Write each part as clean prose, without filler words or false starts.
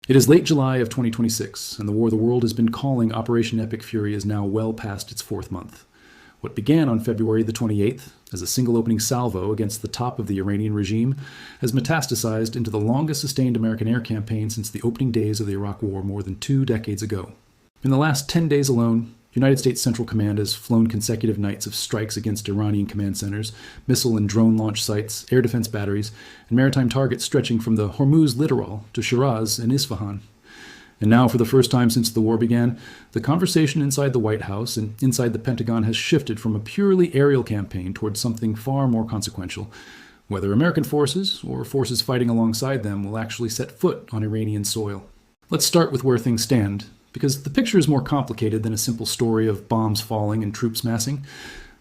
It is late July of 2026, and the war the world has been calling Operation Epic Fury is now well past its fourth month. What began on February the 28th as a single opening salvo against the top of the Iranian regime has metastasized into the longest sustained American air campaign since the opening days of the Iraq War more than 2 decades ago. In the last 10 days alone, United States Central Command has flown consecutive nights of strikes against Iranian command centers, missile and drone launch sites, air defense batteries, and maritime targets stretching from the Hormuz littoral to Shiraz and Isfahan. And now, for the first time since the war began, the conversation inside the White House and inside the Pentagon has shifted from a purely aerial campaign towards something far more consequential: whether American forces, or forces fighting alongside them, will actually set foot on Iranian soil. Let's start with where things stand, because the picture is more complicated than a simple story of bombs falling and troops massing.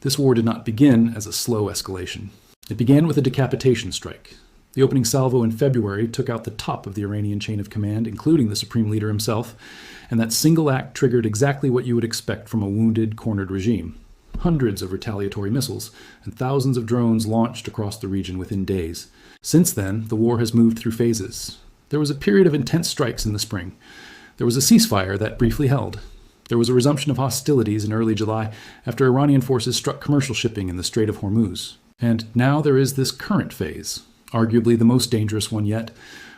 This war did not begin as a slow escalation. It began with a decapitation strike. The opening salvo in February took out the top of the Iranian chain of command, including the supreme leader himself, and that single act triggered exactly what you would expect from a wounded, cornered regime. Hundreds of retaliatory missiles and thousands of drones launched across the region within days. Since then, the war has moved through phases. There was a period of intense strikes in the spring. There was a ceasefire that briefly held. There was a resumption of hostilities in early July after Iranian forces struck commercial shipping in the Strait of Hormuz. And now there is this current phase, arguably the most dangerous one yet,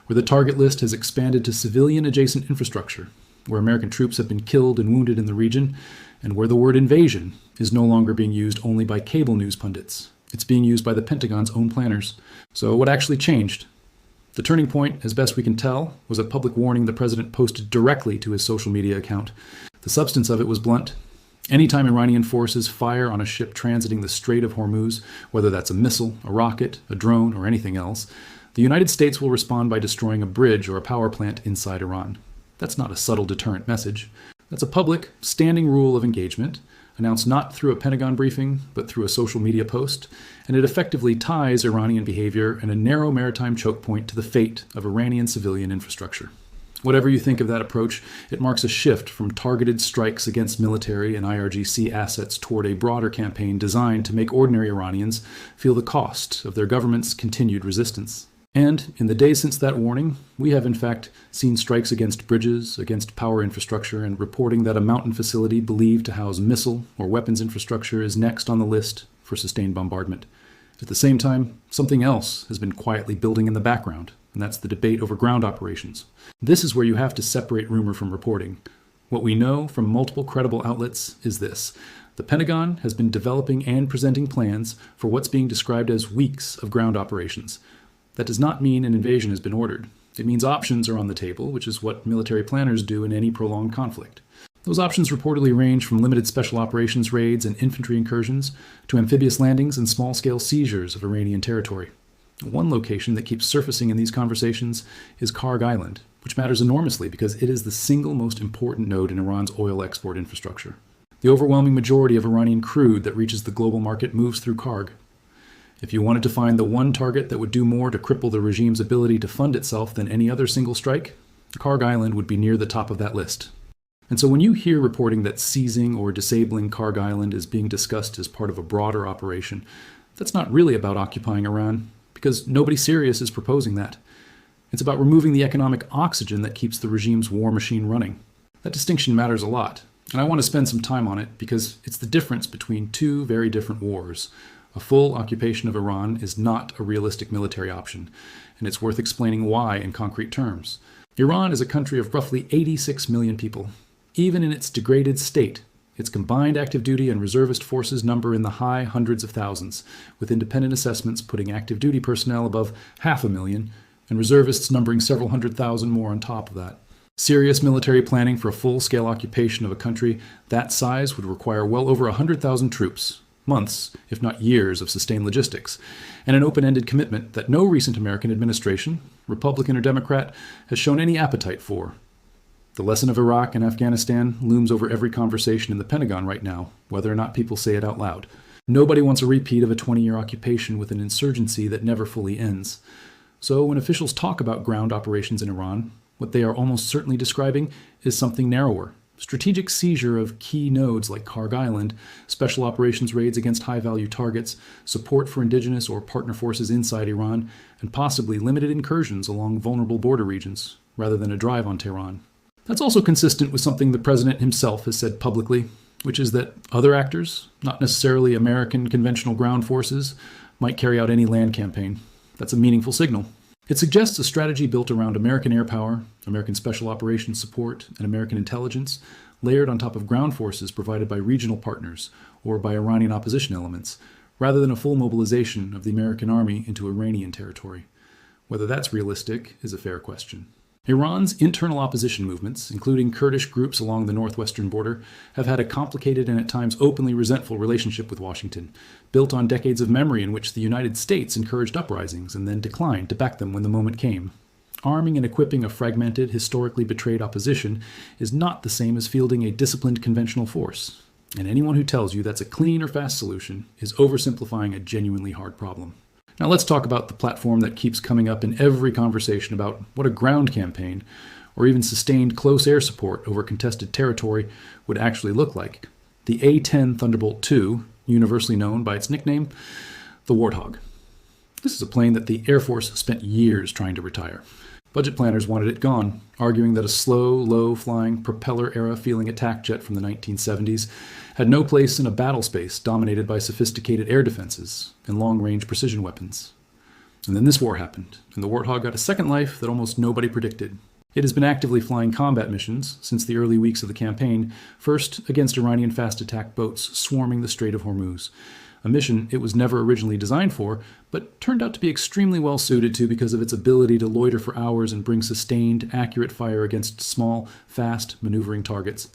where the target list has expanded to civilian-adjacent infrastructure, where American troops have been killed and wounded in the region, and where the word invasion is no longer being used only by cable news pundits. It's being used by the Pentagon's own planners. So what actually changed? The turning point, as best we can tell, was a public warning the president posted directly to his social media account. The substance of it was blunt. Anytime Iranian forces fire on a ship transiting the Strait of Hormuz, whether that's a missile, a rocket, a drone, or anything else, the United States will respond by destroying a bridge or a power plant inside Iran. That's not a subtle deterrent message. That's a public, standing rule of engagement, announced not through a Pentagon briefing, but through a social media post, and it effectively ties Iranian behavior and a narrow maritime choke point to the fate of Iranian civilian infrastructure. Whatever you think of that approach, it marks a shift from targeted strikes against military and IRGC assets toward a broader campaign designed to make ordinary Iranians feel the cost of their government's continued resistance. And in the days since that warning, we have in fact seen strikes against bridges, against power infrastructure, and reporting that a mountain facility believed to house missile or weapons infrastructure is next on the list for sustained bombardment. At the same time, something else has been quietly building in the background, and that's the debate over ground operations. This is where you have to separate rumor from reporting. What we know from multiple credible outlets is this: the Pentagon has been developing and presenting plans for what's being described as weeks of ground operations. That does not mean an invasion has been ordered. It means options are on the table, which is what military planners do in any prolonged conflict. Those options reportedly range from limited special operations raids and infantry incursions to amphibious landings and small-scale seizures of Iranian territory. One location that keeps surfacing in these conversations is Kharg Island, which matters enormously because it is the single most important node in Iran's oil export infrastructure. The overwhelming majority of Iranian crude that reaches the global market moves through Kharg. If you wanted to find the one target that would do more to cripple the regime's ability to fund itself than any other single strike, Kharg Island would be near the top of that list. And so when you hear reporting that seizing or disabling Kharg Island is being discussed as part of a broader operation, that's not really about occupying Iran, because nobody serious is proposing that. It's about removing the economic oxygen that keeps the regime's war machine running. That distinction matters a lot, and I want to spend some time on it because it's the difference between two very different wars. A full occupation of Iran is not a realistic military option, and it's worth explaining why in concrete terms. Iran is a country of roughly 86 million people. Even in its degraded state, its combined active duty and reservist forces number in the high hundreds of thousands, with independent assessments putting active duty personnel above 500,000 and reservists numbering several 100,000 more on top of that. Serious military planning for a full-scale occupation of a country that size would require well over 100,000 troops, months, if not years, of sustained logistics, and an open-ended commitment that no recent American administration, Republican or Democrat, has shown any appetite for. The lesson of Iraq and Afghanistan looms over every conversation in the Pentagon right now, whether or not people say it out loud. Nobody wants a repeat of a 20-year occupation with an insurgency that never fully ends. So when officials talk about ground operations in Iran, what they are almost certainly describing is something narrower. Strategic seizure of key nodes like Kharg Island, special operations raids against high-value targets, support for indigenous or partner forces inside Iran, and possibly limited incursions along vulnerable border regions. rather than a drive on Tehran. That's also consistent with something the president himself has said publicly, which is that other actors, not necessarily American conventional ground forces, might carry out any land campaign. That's a meaningful signal. It suggests a strategy built around American air power, American special operations support, and American intelligence, layered on top of ground forces provided by regional partners or by Iranian opposition elements, rather than a full mobilization of the American army into Iranian territory. Whether that's realistic is a fair question. Iran's internal opposition movements, including Kurdish groups along the northwestern border, have had a complicated and at times openly resentful relationship with Washington, built on decades of memory in which the United States encouraged uprisings and then declined to back them when the moment came. Arming and equipping a fragmented, historically betrayed opposition is not the same as fielding a disciplined conventional force. And anyone who tells you that's a clean or fast solution is oversimplifying a genuinely hard problem. Now let's talk about the platform that keeps coming up in every conversation about what a ground campaign, or even sustained close air support over contested territory, would actually look like. The A-10 Thunderbolt II, universally known by its nickname, the Warthog. This is a plane that the Air Force spent years trying to retire. Budget planners wanted it gone, arguing that a slow, low-flying, propeller-era feeling attack jet from the 1970s had no place in a battle space dominated by sophisticated air defenses and long-range precision weapons. And then this war happened, and the Warthog got a second life that almost nobody predicted. It has been actively flying combat missions since the early weeks of the campaign, first against Iranian fast attack boats swarming the Strait of Hormuz, a mission it was never originally designed for, but turned out to be extremely well suited to because of its ability to loiter for hours and bring sustained, accurate fire against small, fast, maneuvering targets.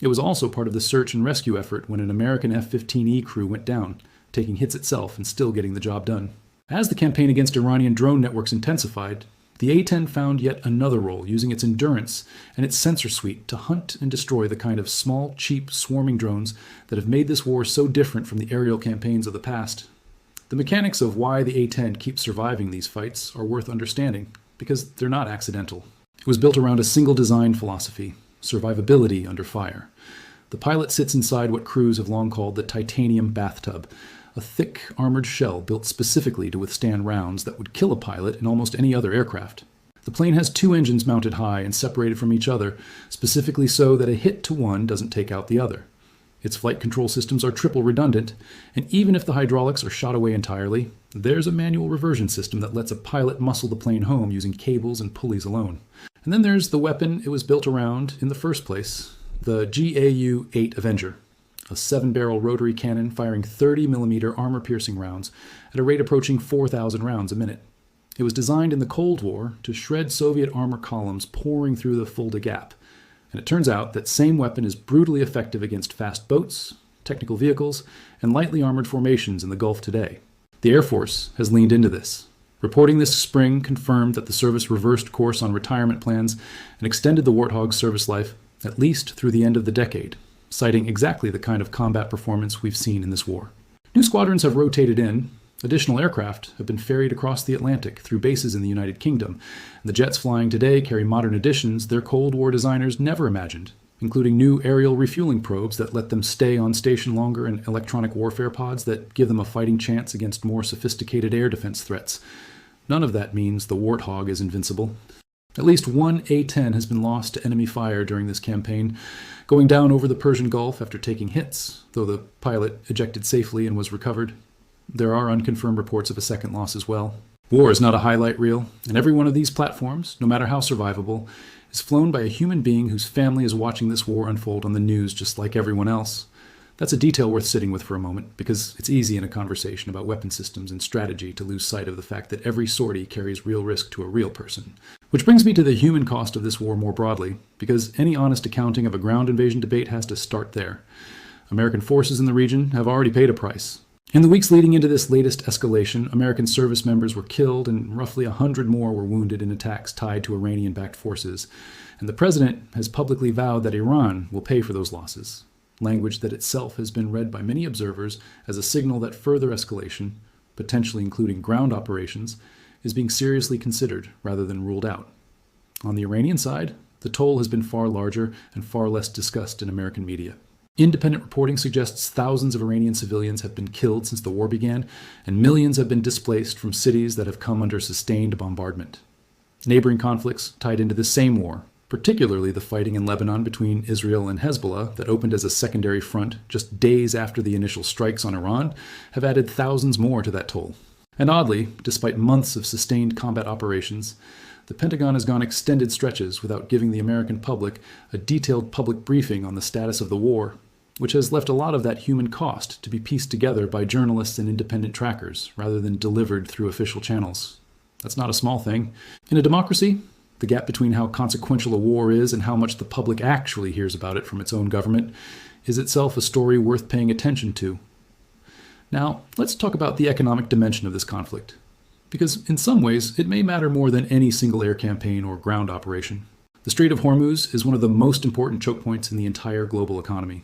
It was also part of the search and rescue effort when an American F-15E crew went down, taking hits itself and still getting the job done. As the campaign against Iranian drone networks intensified, the A-10 found yet another role, using its endurance and its sensor suite to hunt and destroy the kind of small, cheap, swarming drones that have made this war so different from the aerial campaigns of the past. The mechanics of why the A-10 keeps surviving these fights are worth understanding, because they're not accidental. It was built around a single design philosophy: survivability under fire. The pilot sits inside what crews have long called the titanium bathtub, a thick, armored shell built specifically to withstand rounds that would kill a pilot in almost any other aircraft. The plane has two engines mounted high and separated from each other, specifically so that a hit to one doesn't take out the other. Its flight control systems are triple redundant, and even if the hydraulics are shot away entirely, there's a manual reversion system that lets a pilot muscle the plane home using cables and pulleys alone. And then there's the weapon it was built around in the first place, the GAU-8 Avenger, a 7-barrel rotary cannon firing 30mm armor-piercing rounds at a rate approaching 4,000 rounds a minute. It was designed in the Cold War to shred Soviet armor columns pouring through the Fulda Gap, and it turns out that same weapon is brutally effective against fast boats, technical vehicles, and lightly armored formations in the Gulf today. The Air Force has leaned into this. Reporting this spring confirmed that the service reversed course on retirement plans and extended the Warthog's service life at least through the end of the decade, citing exactly the kind of combat performance we've seen in this war. New squadrons have rotated in. Additional aircraft have been ferried across the Atlantic through bases in the United Kingdom. And the jets flying today carry modern additions their Cold War designers never imagined, including new aerial refueling probes that let them stay on station longer and electronic warfare pods that give them a fighting chance against more sophisticated air defense threats. None of that means the Warthog is invincible. At least one A-10 has been lost to enemy fire during this campaign, going down over the Persian Gulf after taking hits, though the pilot ejected safely and was recovered. There are unconfirmed reports of a second loss as well. War is not a highlight reel, and every one of these platforms, no matter how survivable, is flown by a human being whose family is watching this war unfold on the news just like everyone else. That's a detail worth sitting with for a moment, because it's easy in a conversation about weapon systems and strategy to lose sight of the fact that every sortie carries real risk to a real person. Which brings me to the human cost of this war more broadly, because any honest accounting of a ground invasion debate has to start there. American forces in the region have already paid a price. In the weeks leading into this latest escalation, American service members were killed and roughly 100 more were wounded in attacks tied to Iranian-backed forces. And the president has publicly vowed that Iran will pay for those losses, language that itself has been read by many observers as a signal that further escalation, potentially including ground operations, is being seriously considered rather than ruled out. On the Iranian side, the toll has been far larger and far less discussed in American media. Independent reporting suggests thousands of Iranian civilians have been killed since the war began, and millions have been displaced from cities that have come under sustained bombardment. Neighboring conflicts tied into this same war, particularly the fighting in Lebanon between Israel and Hezbollah that opened as a secondary front just days after the initial strikes on Iran, have added thousands more to that toll. And oddly, despite months of sustained combat operations, the Pentagon has gone extended stretches without giving the American public a detailed public briefing on the status of the war, which has left a lot of that human cost to be pieced together by journalists and independent trackers rather than delivered through official channels. That's not a small thing. In a democracy, the gap between how consequential a war is and how much the public actually hears about it from its own government is itself a story worth paying attention to. Now, let's talk about the economic dimension of this conflict, because in some ways it may matter more than any single air campaign or ground operation. The Strait of Hormuz is one of the most important choke points in the entire global economy.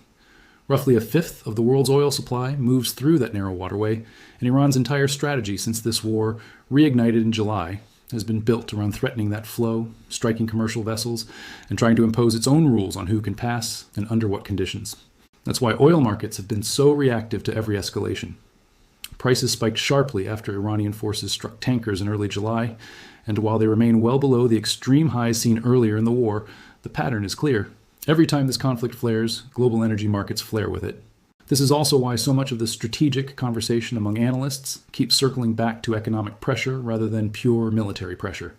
Roughly a fifth of the world's oil supply moves through that narrow waterway, and Iran's entire strategy since this war, reignited in July, has been built around threatening that flow, striking commercial vessels, and trying to impose its own rules on who can pass and under what conditions. That's why oil markets have been so reactive to every escalation. Prices spiked sharply after Iranian forces struck tankers in early July, and while they remain well below the extreme highs seen earlier in the war, the pattern is clear. Every time this conflict flares, global energy markets flare with it. This is also why so much of the strategic conversation among analysts keeps circling back to economic pressure rather than pure military pressure.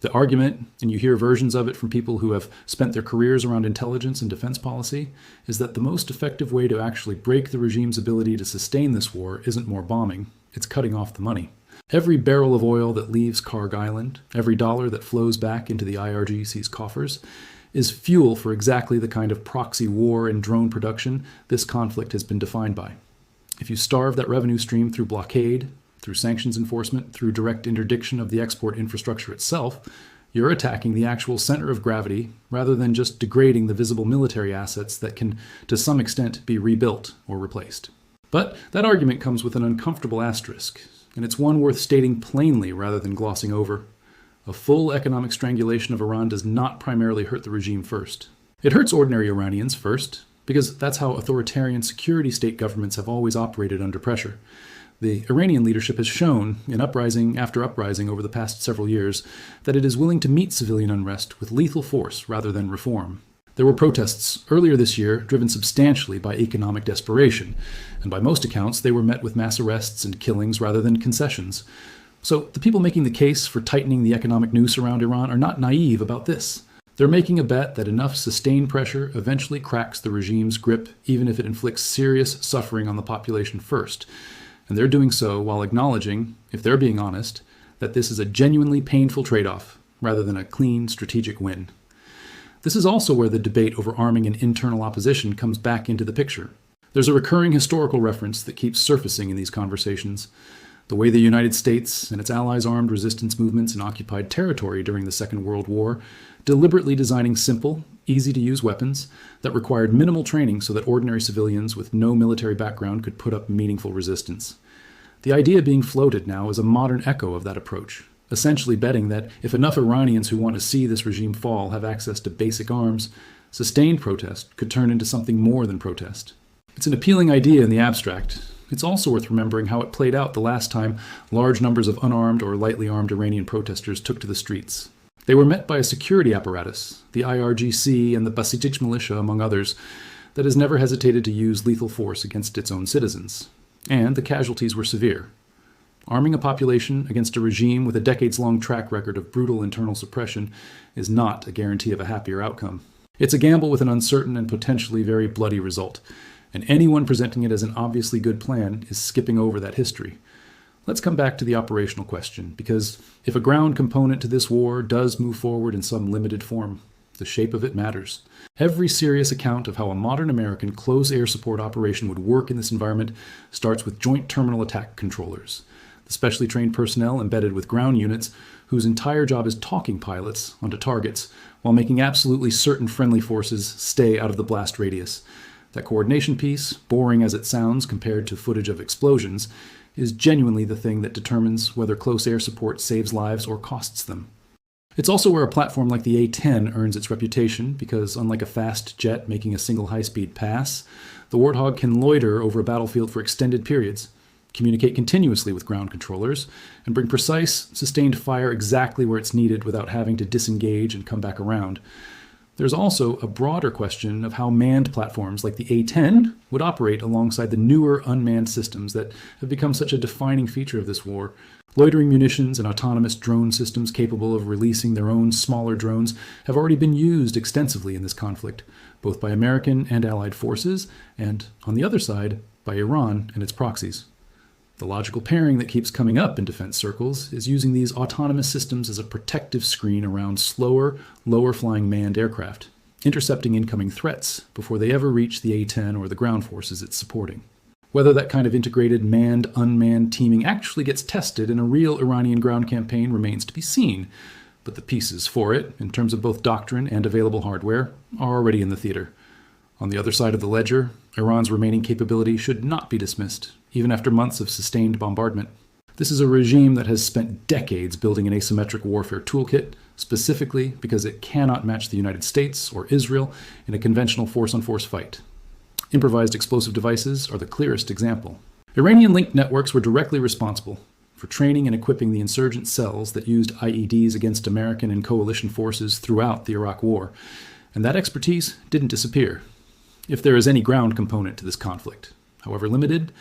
The argument, and you hear versions of it from people who have spent their careers around intelligence and defense policy, is that the most effective way to actually break the regime's ability to sustain this war isn't more bombing, it's cutting off the money. Every barrel of oil that leaves Kharg Island, every dollar that flows back into the IRGC's coffers, is fuel for exactly the kind of proxy war and drone production this conflict has been defined by. If you starve that revenue stream through blockade, through sanctions enforcement, through direct interdiction of the export infrastructure itself, you're attacking the actual center of gravity rather than just degrading the visible military assets that can, to some extent, be rebuilt or replaced. But that argument comes with an uncomfortable asterisk, and it's one worth stating plainly rather than glossing over. A full economic strangulation of Iran does not primarily hurt the regime first. It hurts ordinary Iranians first, because that's how authoritarian security state governments have always operated under pressure. The Iranian leadership has shown, in uprising after uprising over the past several years, that it is willing to meet civilian unrest with lethal force rather than reform. There were protests earlier this year driven substantially by economic desperation, and by most accounts they were met with mass arrests and killings rather than concessions. So the people making the case for tightening the economic noose around Iran are not naive about this. They're making a bet that enough sustained pressure eventually cracks the regime's grip, even if it inflicts serious suffering on the population first. And they're doing so while acknowledging, if they're being honest, that this is a genuinely painful trade-off, rather than a clean strategic win. This is also where the debate over arming an internal opposition comes back into the picture. There's a recurring historical reference that keeps surfacing in these conversations. The way the United States and its allies armed resistance movements in occupied territory during the Second World War, deliberately designing simple, easy-to-use weapons that required minimal training so that ordinary civilians with no military background could put up meaningful resistance. The idea being floated now is a modern echo of that approach, essentially betting that if enough Iranians who want to see this regime fall have access to basic arms, sustained protest could turn into something more than protest. It's an appealing idea in the abstract. It's also worth remembering how it played out the last time large numbers of unarmed or lightly armed Iranian protesters took to the streets. They were met by a security apparatus, the IRGC and the Basij militia among others, that has never hesitated to use lethal force against its own citizens. And the casualties were severe. Arming a population against a regime with a decades-long track record of brutal internal suppression is not a guarantee of a happier outcome. It's a gamble with an uncertain and potentially very bloody result. And anyone presenting it as an obviously good plan is skipping over that history. Let's come back to the operational question, because if a ground component to this war does move forward in some limited form, the shape of it matters. Every serious account of how a modern American close air support operation would work in this environment starts with joint terminal attack controllers, the specially trained personnel embedded with ground units whose entire job is talking pilots onto targets while making absolutely certain friendly forces stay out of the blast radius. That coordination piece, boring as it sounds compared to footage of explosions, is genuinely the thing that determines whether close air support saves lives or costs them. It's also where a platform like the A-10 earns its reputation because, unlike a fast jet making a single high-speed pass, the Warthog can loiter over a battlefield for extended periods, communicate continuously with ground controllers, and bring precise, sustained fire exactly where it's needed without having to disengage and come back around. There's also a broader question of how manned platforms like the A-10 would operate alongside the newer unmanned systems that have become such a defining feature of this war. Loitering munitions and autonomous drone systems capable of releasing their own smaller drones have already been used extensively in this conflict, both by American and Allied forces, and, on the other side, by Iran and its proxies. The logical pairing that keeps coming up in defense circles is using these autonomous systems as a protective screen around slower, lower-flying manned aircraft, intercepting incoming threats before they ever reach the A-10 or the ground forces it's supporting. Whether that kind of integrated manned-unmanned teaming actually gets tested in a real Iranian ground campaign remains to be seen, but the pieces for it, in terms of both doctrine and available hardware, are already in the theater. On the other side of the ledger, Iran's remaining capability should not be dismissed, even after months of sustained bombardment. This is a regime that has spent decades building an asymmetric warfare toolkit, specifically because it cannot match the United States or Israel in a conventional force-on-force fight. Improvised explosive devices are the clearest example. Iranian-linked networks were directly responsible for training and equipping the insurgent cells that used IEDs against American and coalition forces throughout the Iraq War, and that expertise didn't disappear. If there is any ground component to this conflict, however limited,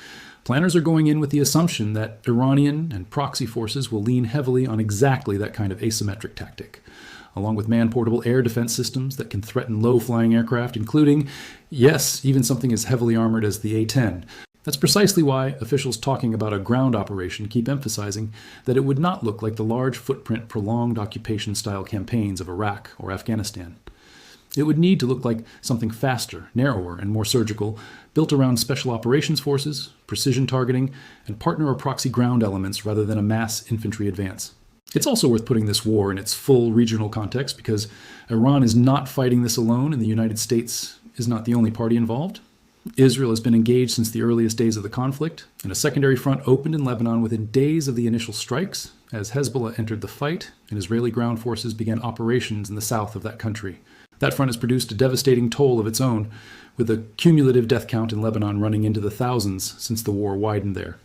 planners are going in with the assumption that Iranian and proxy forces will lean heavily on exactly that kind of asymmetric tactic, along with man-portable air defense systems that can threaten low-flying aircraft, including, yes, even something as heavily armored as the A-10. That's precisely why officials talking about a ground operation keep emphasizing that it would not look like the large footprint prolonged occupation-style campaigns of Iraq or Afghanistan. It would need to look like something faster, narrower, and more surgical, built around special operations forces, precision targeting, and partner or proxy ground elements rather than a mass infantry advance. It's also worth putting this war in its full regional context because Iran is not fighting this alone and the United States is not the only party involved. Israel has been engaged since the earliest days of the conflict, and a secondary front opened in Lebanon within days of the initial strikes as Hezbollah entered the fight and Israeli ground forces began operations in the south of that country. That front has produced a devastating toll of its own, with a cumulative death count in Lebanon running into the thousands since the war widened there.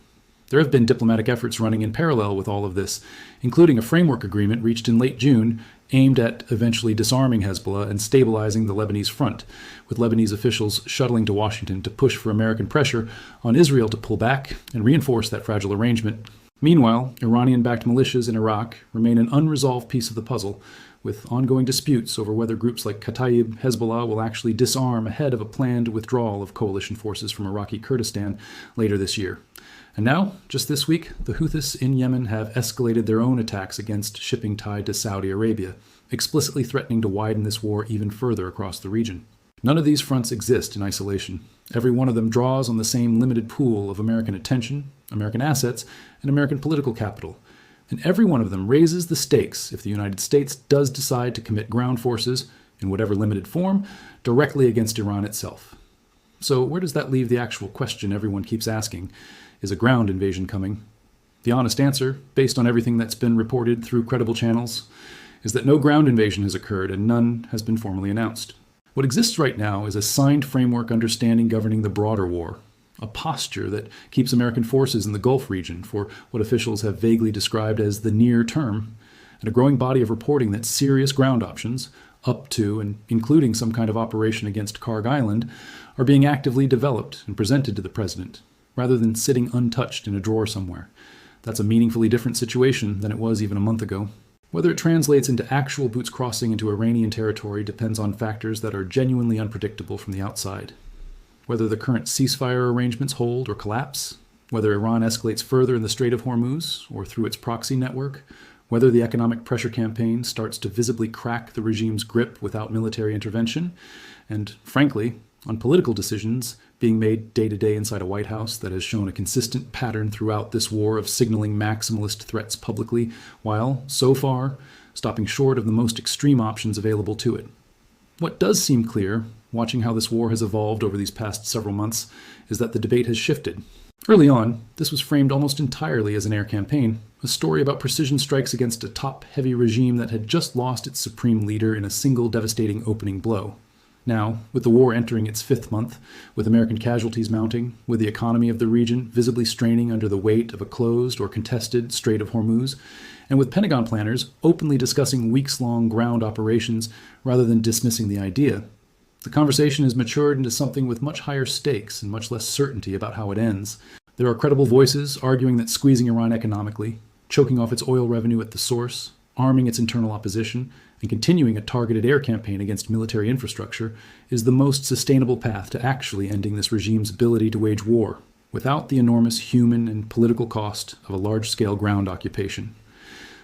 There have been diplomatic efforts running in parallel with all of this, including a framework agreement reached in late June aimed at eventually disarming Hezbollah and stabilizing the Lebanese front, with Lebanese officials shuttling to Washington to push for American pressure on Israel to pull back and reinforce that fragile arrangement. Meanwhile, Iranian-backed militias in Iraq remain an unresolved piece of the puzzle, with ongoing disputes over whether groups like Kataib Hezbollah will actually disarm ahead of a planned withdrawal of coalition forces from Iraqi Kurdistan later this year. And now, just this week, the Houthis in Yemen have escalated their own attacks against shipping tied to Saudi Arabia, explicitly threatening to widen this war even further across the region. None of these fronts exist in isolation. Every one of them draws on the same limited pool of American attention, American assets, and American political capital. And every one of them raises the stakes if the United States does decide to commit ground forces, in whatever limited form, directly against Iran itself. So where does that leave the actual question everyone keeps asking? Is a ground invasion coming? The honest answer, based on everything that's been reported through credible channels, is that no ground invasion has occurred and none has been formally announced. What exists right now is a signed framework understanding governing the broader war, a posture that keeps American forces in the Gulf region for what officials have vaguely described as the near term, and a growing body of reporting that serious ground options, up to and including some kind of operation against Kharg Island, are being actively developed and presented to the president, rather than sitting untouched in a drawer somewhere. That's a meaningfully different situation than it was even a month ago. Whether it translates into actual boots crossing into Iranian territory depends on factors that are genuinely unpredictable from the outside. Whether the current ceasefire arrangements hold or collapse, whether Iran escalates further in the Strait of Hormuz or through its proxy network, whether the economic pressure campaign starts to visibly crack the regime's grip without military intervention, and, frankly, on political decisions being made day-to-day inside a White House that has shown a consistent pattern throughout this war of signaling maximalist threats publicly, while, so far, stopping short of the most extreme options available to it. What does seem clear, watching how this war has evolved over these past several months, is that the debate has shifted. Early on, this was framed almost entirely as an air campaign, a story about precision strikes against a top-heavy regime that had just lost its supreme leader in a single devastating opening blow. Now, with the war entering its fifth month, with American casualties mounting, with the economy of the region visibly straining under the weight of a closed or contested Strait of Hormuz, and with Pentagon planners openly discussing weeks-long ground operations rather than dismissing the idea, the conversation has matured into something with much higher stakes and much less certainty about how it ends. There are credible voices arguing that squeezing Iran economically, choking off its oil revenue at the source, arming its internal opposition, and continuing a targeted air campaign against military infrastructure is the most sustainable path to actually ending this regime's ability to wage war, without the enormous human and political cost of a large-scale ground occupation.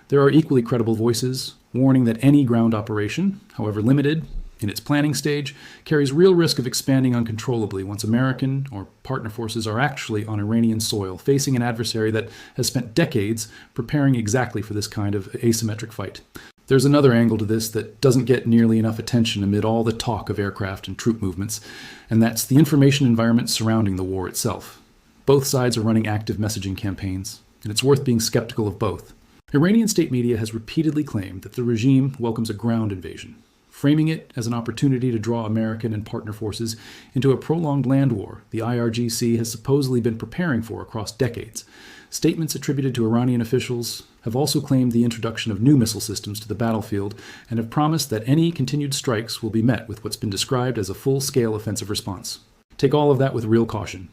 There are equally credible voices warning that any ground operation, however limited, in its planning stage, carries real risk of expanding uncontrollably once American or partner forces are actually on Iranian soil, facing an adversary that has spent decades preparing exactly for this kind of asymmetric fight. There's another angle to this that doesn't get nearly enough attention amid all the talk of aircraft and troop movements, and that's the information environment surrounding the war itself. Both sides are running active messaging campaigns, and it's worth being skeptical of both. Iranian state media has repeatedly claimed that the regime welcomes a ground invasion, framing it as an opportunity to draw American and partner forces into a prolonged land war the IRGC has supposedly been preparing for across decades. Statements attributed to Iranian officials have also claimed the introduction of new missile systems to the battlefield and have promised that any continued strikes will be met with what's been described as a full-scale offensive response. Take all of that with real caution.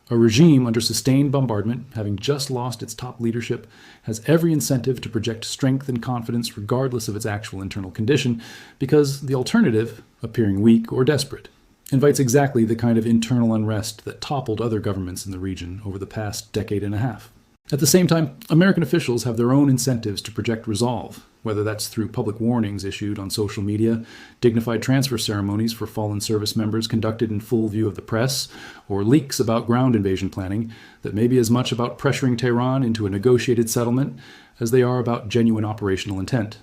A regime under sustained bombardment, having just lost its top leadership, has every incentive to project strength and confidence regardless of its actual internal condition, because the alternative, appearing weak or desperate, invites exactly the kind of internal unrest that toppled other governments in the region over the past decade and a half. At the same time, American officials have their own incentives to project resolve, whether that's through public warnings issued on social media, dignified transfer ceremonies for fallen service members conducted in full view of the press, or leaks about ground invasion planning that may be as much about pressuring Tehran into a negotiated settlement as they are about genuine operational intent.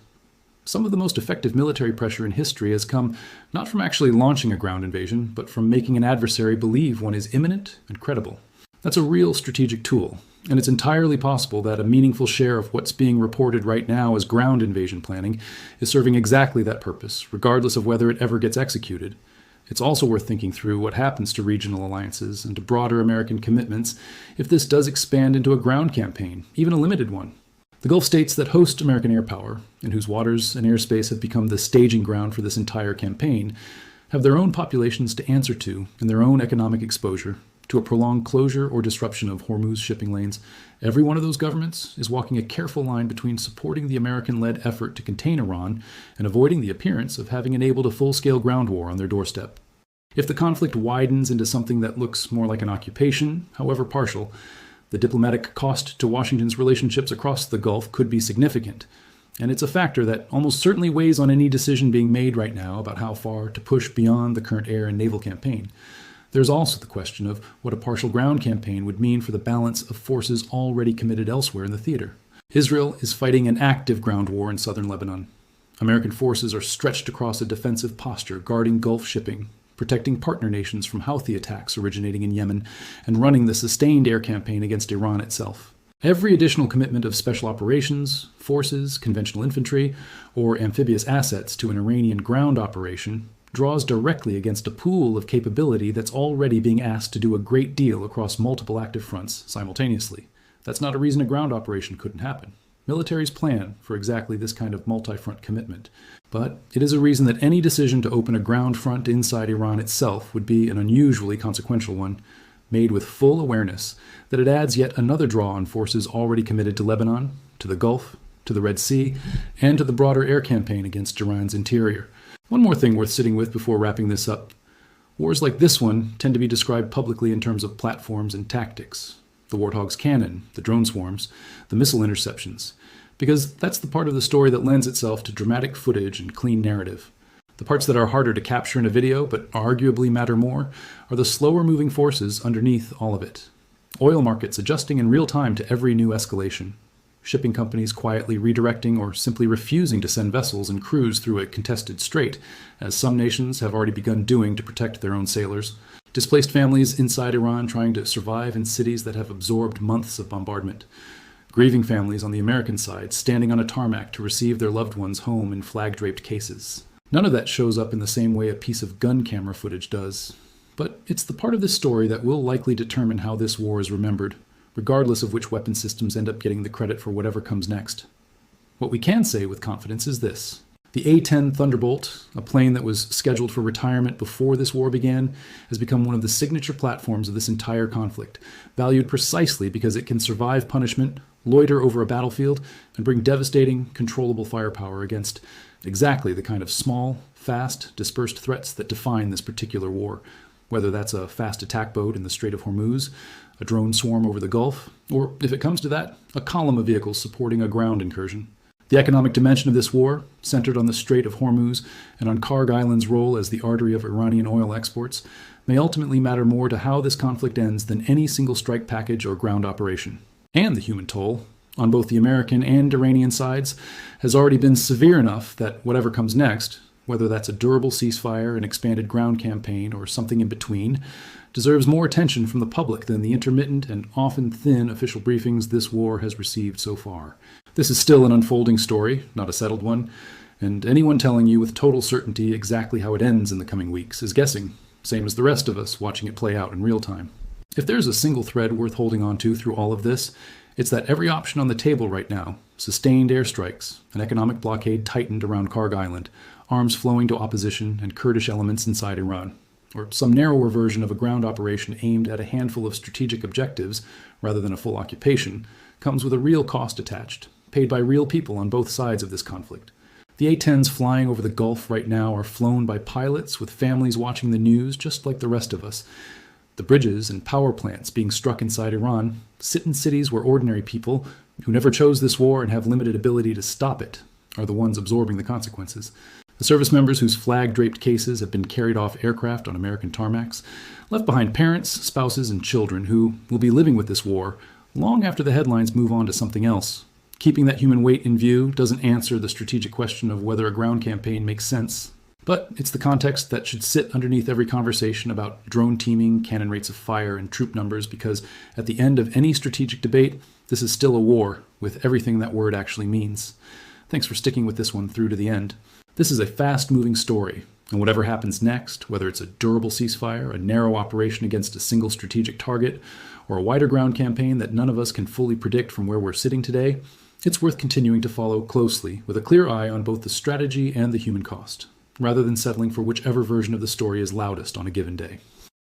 Some of the most effective military pressure in history has come not from actually launching a ground invasion, but from making an adversary believe one is imminent and credible. That's a real strategic tool, and it's entirely possible that a meaningful share of what's being reported right now as ground invasion planning is serving exactly that purpose, regardless of whether it ever gets executed. It's also worth thinking through what happens to regional alliances and to broader American commitments if this does expand into a ground campaign, even a limited one. The Gulf states that host American air power, and whose waters and airspace have become the staging ground for this entire campaign, have their own populations to answer to and their own economic exposure to a prolonged closure or disruption of Hormuz shipping lanes. Every one of those governments is walking a careful line between supporting the American-led effort to contain Iran and avoiding the appearance of having enabled a full-scale ground war on their doorstep. If the conflict widens into something that looks more like an occupation, however partial, the diplomatic cost to Washington's relationships across the Gulf could be significant, and it's a factor that almost certainly weighs on any decision being made right now about how far to push beyond the current air and naval campaign. There's also the question of what a partial ground campaign would mean for the balance of forces already committed elsewhere in the theater. Israel is fighting an active ground war in southern Lebanon. American forces are stretched across a defensive posture, guarding Gulf shipping, protecting partner nations from Houthi attacks originating in Yemen, and running the sustained air campaign against Iran itself. Every additional commitment of special operations, forces, conventional infantry, or amphibious assets to an Iranian ground operation draws directly against a pool of capability that's already being asked to do a great deal across multiple active fronts simultaneously. That's not a reason a ground operation couldn't happen. Militaries plan for exactly this kind of multi-front commitment. But it is a reason that any decision to open a ground front inside Iran itself would be an unusually consequential one, made with full awareness that it adds yet another draw on forces already committed to Lebanon, to the Gulf, to the Red Sea, and to the broader air campaign against Iran's interior. One more thing worth sitting with before wrapping this up. Wars like this one tend to be described publicly in terms of platforms and tactics. The Warthog's cannon, the drone swarms, the missile interceptions, because that's the part of the story that lends itself to dramatic footage and clean narrative. The parts that are harder to capture in a video, but arguably matter more, are the slower-moving forces underneath all of it. Oil markets adjusting in real time to every new escalation. Shipping companies quietly redirecting or simply refusing to send vessels and crews through a contested strait, as some nations have already begun doing to protect their own sailors. Displaced families inside Iran trying to survive in cities that have absorbed months of bombardment. Grieving families on the American side standing on a tarmac to receive their loved ones home in flag-draped cases. None of that shows up in the same way a piece of gun camera footage does. But it's the part of this story that will likely determine how this war is remembered, regardless of which weapon systems end up getting the credit for whatever comes next. What we can say with confidence is this. The A-10 Thunderbolt, a plane that was scheduled for retirement before this war began, has become one of the signature platforms of this entire conflict, valued precisely because it can survive punishment, loiter over a battlefield, and bring devastating, controllable firepower against exactly the kind of small, fast, dispersed threats that define this particular war, whether that's a fast attack boat in the Strait of Hormuz, a drone swarm over the Gulf, or, if it comes to that, a column of vehicles supporting a ground incursion. The economic dimension of this war, centered on the Strait of Hormuz and on Kharg Island's role as the artery of Iranian oil exports, may ultimately matter more to how this conflict ends than any single strike package or ground operation. And the human toll, on both the American and Iranian sides, has already been severe enough that whatever comes next, whether that's a durable ceasefire, an expanded ground campaign, or something in between, deserves more attention from the public than the intermittent and often thin official briefings this war has received so far. This is still an unfolding story, not a settled one, and anyone telling you with total certainty exactly how it ends in the coming weeks is guessing, same as the rest of us watching it play out in real time. If there's a single thread worth holding on to through all of this, it's that every option on the table right now, sustained airstrikes, an economic blockade tightened around Kharg Island, arms flowing to opposition and Kurdish elements inside Iran, or some narrower version of a ground operation aimed at a handful of strategic objectives rather than a full occupation, comes with a real cost attached, paid by real people on both sides of this conflict. The A-10s flying over the Gulf right now are flown by pilots with families watching the news just like the rest of us. The bridges and power plants being struck inside Iran sit in cities where ordinary people, who never chose this war and have limited ability to stop it, are the ones absorbing the consequences. The service members whose flag-draped cases have been carried off aircraft on American tarmacs left behind parents, spouses, and children who will be living with this war long after the headlines move on to something else. Keeping that human weight in view doesn't answer the strategic question of whether a ground campaign makes sense. But it's the context that should sit underneath every conversation about drone teaming, cannon rates of fire, and troop numbers, because at the end of any strategic debate, this is still a war, with everything that word actually means. Thanks for sticking with this one through to the end. This is a fast-moving story, and whatever happens next, whether it's a durable ceasefire, a narrow operation against a single strategic target, or a wider ground campaign that none of us can fully predict from where we're sitting today, it's worth continuing to follow closely, with a clear eye on both the strategy and the human cost, rather than settling for whichever version of the story is loudest on a given day.